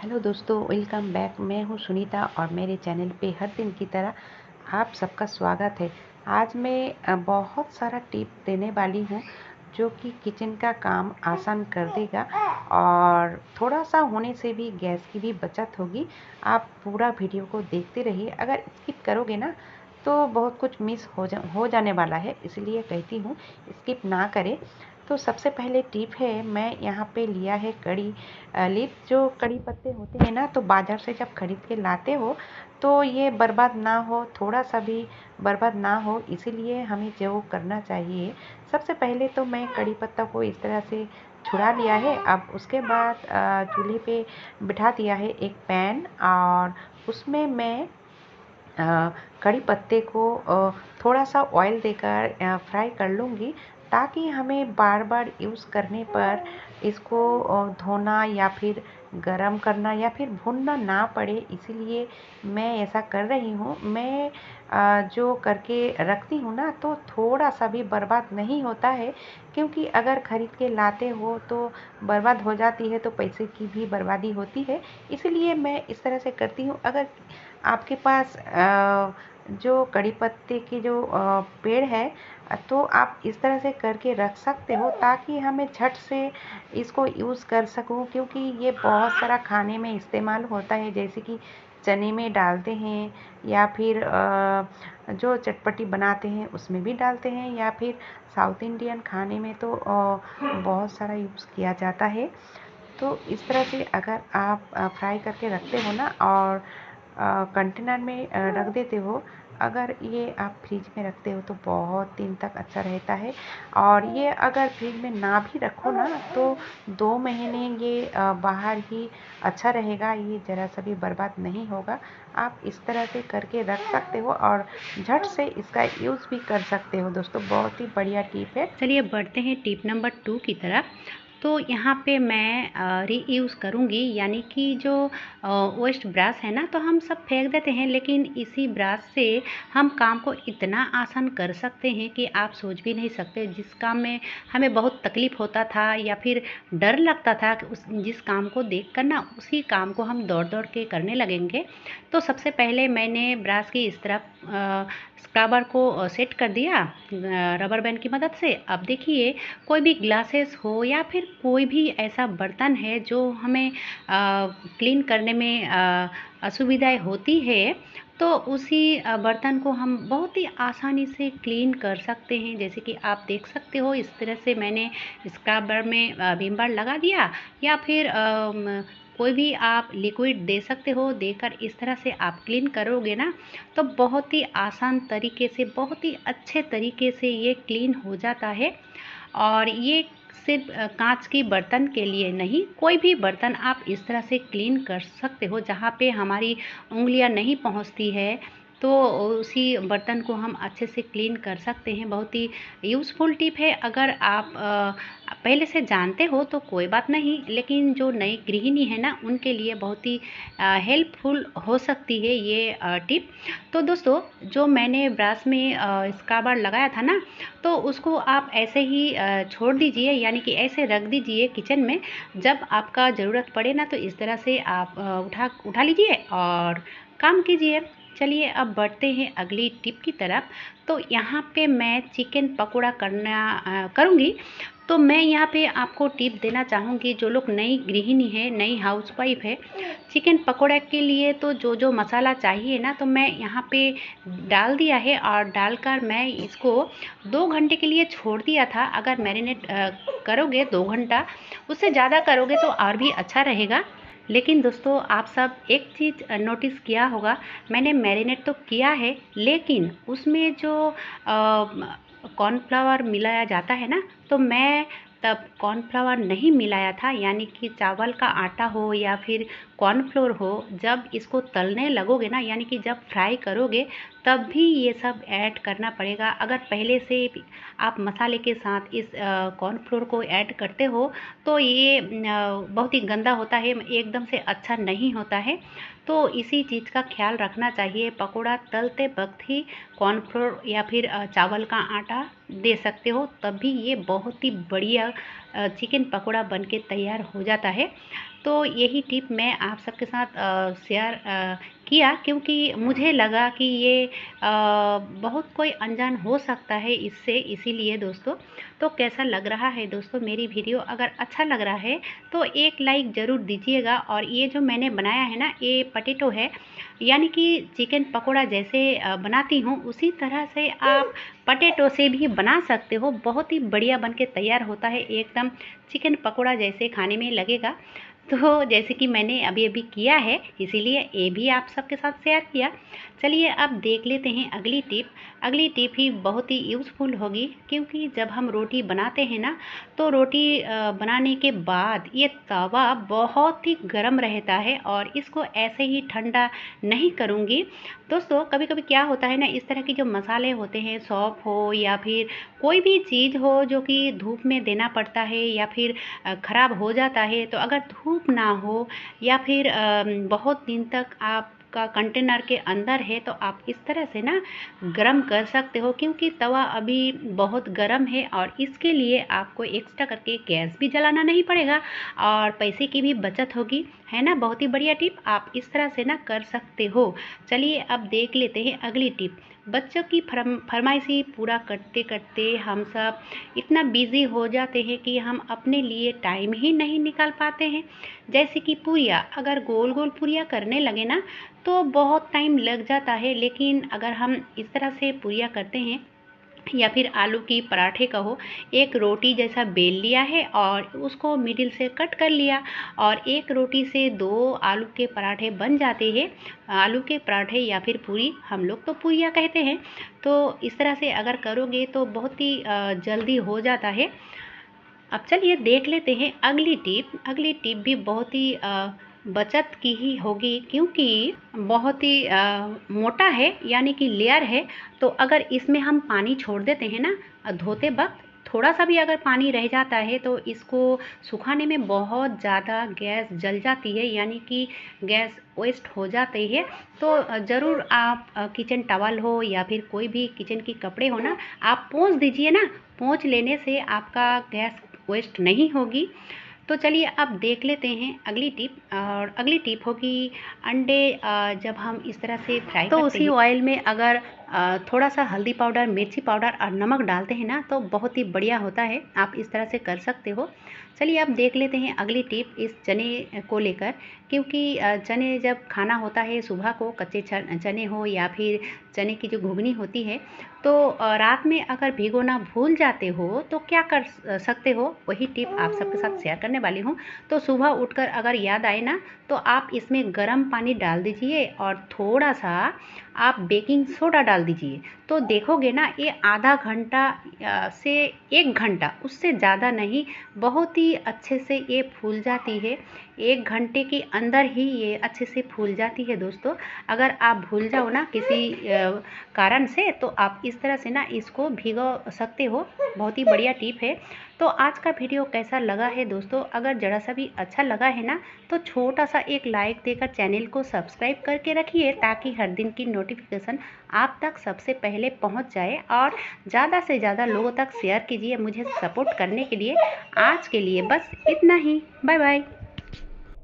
Hello दोस्तों, welcome back. मैं हूँ सुनीता और मेरे चैनल पे हर दिन की तरह आप सबका स्वागत है। आज मैं बहुत सारा टिप देने वाली हूँ जो कि किचन का काम आसान कर देगा और थोड़ा सा होने से भी गैस की भी बचत होगी। आप पूरा वीडियो को देखते रहिए। अगर स्किप करोगे ना तो बहुत कुछ मिस हो जाने वाला है, इसलिए कहती हूँ स्किप ना करें। तो सबसे पहले टिप है, मैं यहाँ पे लिया है कड़ी लीफ। जो कड़ी पत्ते होते हैं ना, तो बाज़ार से जब खरीद के लाते हो तो ये बर्बाद ना हो, थोड़ा सा भी बर्बाद ना हो, इसीलिए हमें जो करना चाहिए, सबसे पहले तो मैं कड़ी पत्ता को इस तरह से छुड़ा लिया है। अब उसके बाद चूल्हे पे बिठा दिया है एक पैन, और उसमें मैं कड़ी पत्ते को थोड़ा सा ऑयल देकर फ्राई कर लूँगी, ताकि हमें बार बार यूज़ करने पर इसको धोना या फिर गरम करना या फिर भूनना ना पड़े। इसीलिए मैं ऐसा कर रही हूँ। मैं जो करके रखती हूँ ना, तो थोड़ा सा भी बर्बाद नहीं होता है, क्योंकि अगर खरीद के लाते हो तो बर्बाद हो जाती है तो पैसे की भी बर्बादी होती है। इसलिए मैं इस तरह से करती हूँ। अगर आपके पास जो कड़ी पत्ते की जो पेड़ है, तो आप इस तरह से करके रख सकते हो, ताकि हमें झट से इसको यूज़ कर सकूं, क्योंकि ये बहुत सारा खाने में इस्तेमाल होता है, जैसे कि चने में डालते हैं, या फिर जो चटपटी बनाते हैं उसमें भी डालते हैं, या फिर साउथ इंडियन खाने में तो बहुत सारा यूज़ किया जाता है। तो इस तरह से अगर आप फ्राई करके रखते हो ना और कंटेनर में रख देते हो, अगर ये आप फ्रिज में रखते हो तो बहुत दिन तक अच्छा रहता है। और ये अगर फ्रिज में ना भी रखो ना, तो 2 महीने ये बाहर ही अच्छा रहेगा, ये ज़रा सा भी बर्बाद नहीं होगा। आप इस तरह से करके रख सकते हो और झट से इसका यूज़ भी कर सकते हो। दोस्तों, बहुत ही बढ़िया टिप है। चलिए बढ़ते हैं टिप नंबर 2 की तरफ। तो यहाँ पे मैं रीयूज़ करूँगी, यानी कि जो वेस्ट ब्रश है ना, तो हम सब फेंक देते हैं, लेकिन इसी ब्रश से हम काम को इतना आसान कर सकते हैं कि आप सोच भी नहीं सकते। जिस काम में हमें बहुत तकलीफ़ होता था या फिर डर लगता था कि जिस काम को देख कर ना उसी काम को हम दौड़ दौड़ के करने लगेंगे। तो सबसे पहले मैंने ब्रश की इस तरफ स्क्रबर को सेट कर दिया रबर बैंड की मदद से। अब देखिए, कोई भी ग्लासेस हो या फिर कोई भी ऐसा बर्तन है जो हमें क्लीन करने में असुविधाएं होती है, तो उसी बर्तन को हम बहुत ही आसानी से क्लीन कर सकते हैं। जैसे कि आप देख सकते हो, इस तरह से मैंने स्क्रबर में विम बार लगा दिया, या फिर कोई भी आप लिक्विड दे सकते हो। देकर इस तरह से आप क्लीन करोगे ना, तो बहुत ही आसान तरीके से, बहुत ही अच्छे तरीके से ये क्लीन हो जाता है। और ये सिर्फ कांच की बर्तन के लिए नहीं, कोई भी बर्तन आप इस तरह से क्लीन कर सकते हो जहाँ पे हमारी उंगलियां नहीं पहुँचती है, तो उसी बर्तन को हम अच्छे से क्लीन कर सकते हैं। बहुत ही यूज़फुल टिप है। अगर आप पहले से जानते हो तो कोई बात नहीं, लेकिन जो नई गृहिणी है ना, उनके लिए बहुत ही हेल्पफुल हो सकती है ये टिप। तो दोस्तों, जो मैंने ब्रश में स्क्रबर लगाया था ना, तो उसको आप ऐसे ही छोड़ दीजिए, यानी कि ऐसे रख दीजिए किचन में। जब आपका ज़रूरत पड़े ना, तो इस तरह से आप उठा लीजिए और काम कीजिए। चलिए अब बढ़ते हैं अगली टिप की तरफ। तो यहाँ पे मैं चिकन पकौड़ा करूँगी। तो मैं यहाँ पे आपको टिप देना चाहूँगी, जो लोग नई गृहिणी है, नई हाउसवाइफ है, चिकन पकौड़ा के लिए तो जो जो मसाला चाहिए ना, तो मैं यहाँ पे डाल दिया है, और डालकर मैं इसको 2 घंटे के लिए छोड़ दिया था। अगर मैरिनेट करोगे 2 घंटा, उससे ज़्यादा करोगे तो और भी अच्छा रहेगा। लेकिन दोस्तों, आप सब एक चीज़ नोटिस किया होगा, मैंने मैरिनेट तो किया है, लेकिन उसमें जो कॉर्नफ्लावर मिलाया जाता है ना, तो मैं तब कॉर्नफ्लावर नहीं मिलाया था। यानी कि चावल का आटा हो या फिर कॉर्नफ्लोर हो, जब इसको तलने लगोगे ना, यानी कि जब फ्राई करोगे, तब भी ये सब ऐड करना पड़ेगा। अगर पहले से आप मसाले के साथ इस कॉर्नफ्लोर को ऐड करते हो तो ये बहुत ही गंदा होता है, एकदम से अच्छा नहीं होता है। तो इसी चीज़ का ख्याल रखना चाहिए। पकौड़ा तलते वक्त ही कॉर्नफ्लोर या फिर चावल का आटा दे सकते हो, तब भी ये बहुत ही बढ़िया चिकन पकौड़ा बन के तैयार हो जाता है। तो यही टिप मैं आप सबके साथ शेयर किया, क्योंकि मुझे लगा कि ये बहुत कोई अनजान हो सकता है इससे, इसीलिए दोस्तों। तो कैसा लग रहा है दोस्तों मेरी वीडियो? अगर अच्छा लग रहा है तो एक लाइक ज़रूर दीजिएगा। और ये जो मैंने बनाया है ना, ये पटेटो है, यानी कि चिकन पकोड़ा जैसे बनाती हूँ उसी तरह से आप पटेटो से भी बना सकते हो। बहुत ही बढ़िया बन के तैयार होता है, एकदम चिकन पकोड़ा जैसे खाने में लगेगा। तो जैसे कि मैंने अभी अभी किया है, इसीलिए ये भी आप सबके साथ शेयर किया। चलिए अब देख लेते हैं अगली टिप। अगली टिप ही बहुत ही यूज़फुल होगी, क्योंकि जब हम रोटी बनाते हैं ना, तो रोटी बनाने के बाद ये तवा बहुत ही गर्म रहता है, और इसको ऐसे ही ठंडा नहीं करूँगी। दोस्तों कभी कभी क्या होता है ना, इस तरह के जो मसाले होते हैं, सौंफ हो या फिर कोई भी चीज़ हो जो कि धूप में देना पड़ता है या फिर ख़राब हो जाता है, तो अगर धूप ना हो या फिर बहुत दिन तक आपका कंटेनर के अंदर है, तो आप इस तरह से ना गरम कर सकते हो, क्योंकि तवा अभी बहुत गरम है और इसके लिए आपको एक्स्ट्रा करके गैस भी जलाना नहीं पड़ेगा और पैसे की भी बचत होगी, है ना। बहुत ही बढ़िया टिप, आप इस तरह से ना कर सकते हो। चलिए अब देख लेते हैं अगली टिप। बच्चों की फरमाइशी पूरा करते करते हम सब इतना बिज़ी हो जाते हैं कि हम अपने लिए टाइम ही नहीं निकाल पाते हैं। जैसे कि पूरियाँ, अगर गोल गोल पूरियाँ करने लगे ना तो बहुत टाइम लग जाता है, लेकिन अगर हम इस तरह से पूरियाँ करते हैं, या फिर आलू की पराठे कहो, एक रोटी जैसा बेल लिया है और उसको मिडिल से कट कर लिया, और एक रोटी से 2 आलू के पराठे बन जाते हैं। आलू के पराठे या फिर पूरी, हम लोग तो पूरियाँ कहते हैं। तो इस तरह से अगर करोगे तो बहुत ही जल्दी हो जाता है। अब चलिए देख लेते हैं अगली टिप। अगली टिप भी बहुत ही बचत की ही होगी, क्योंकि बहुत ही मोटा है, यानी कि लेयर है। तो अगर इसमें हम पानी छोड़ देते हैं ना धोते वक्त, थोड़ा सा भी अगर पानी रह जाता है तो इसको सुखाने में बहुत ज़्यादा गैस जल जाती है, यानी कि गैस वेस्ट हो जाती है। तो ज़रूर आप किचन टॉवल हो या फिर कोई भी किचन की कपड़े हो ना, आप पोंछ दीजिए ना। पोंछ लेने से आपका गैस वेस्ट नहीं होगी। तो चलिए अब देख लेते हैं अगली टिप। और अगली टिप होगी अंडे जब हम इस तरह से फ्राई तो उसी ऑयल में अगर थोड़ा सा हल्दी पाउडर, मिर्ची पाउडर और नमक डालते हैं ना, तो बहुत ही बढ़िया होता है। आप इस तरह से कर सकते हो। चलिए अब देख लेते हैं अगली टिप इस चने को लेकर, क्योंकि चने जब खाना होता है सुबह को, कच्चे चने हो या फिर चने की जो घुगनी होती है, तो रात में अगर भिगोना भूल जाते हो तो क्या कर सकते हो, वही टिप आप सबके साथ शेयर करने वाली हूँ। तो सुबह उठकर अगर याद आए ना, तो आप इसमें गर्म पानी डाल दीजिए और थोड़ा सा आप बेकिंग सोडा डाल दीजिए। तो देखोगे ना, ये आधा घंटा से 1 घंटा, उससे ज़्यादा नहीं, बहुत ही अच्छे से ये फूल जाती है। 1 घंटे के अंदर ही ये अच्छे से फूल जाती है दोस्तों। अगर आप भूल जाओ ना किसी कारण से, तो आप इस तरह से ना इसको भिगो सकते हो। बहुत ही बढ़िया टिप है। तो आज का वीडियो कैसा लगा है दोस्तों? अगर ज़रा सा भी अच्छा लगा है ना, तो छोटा सा एक लाइक देकर चैनल को सब्सक्राइब करके रखिए, ताकि हर दिन की नोटिफिकेशन आप तक सबसे पहले पहुंच जाए। और ज़्यादा से ज़्यादा लोगों तक शेयर कीजिए मुझे सपोर्ट करने के लिए। आज के लिए बस इतना ही। Bye bye.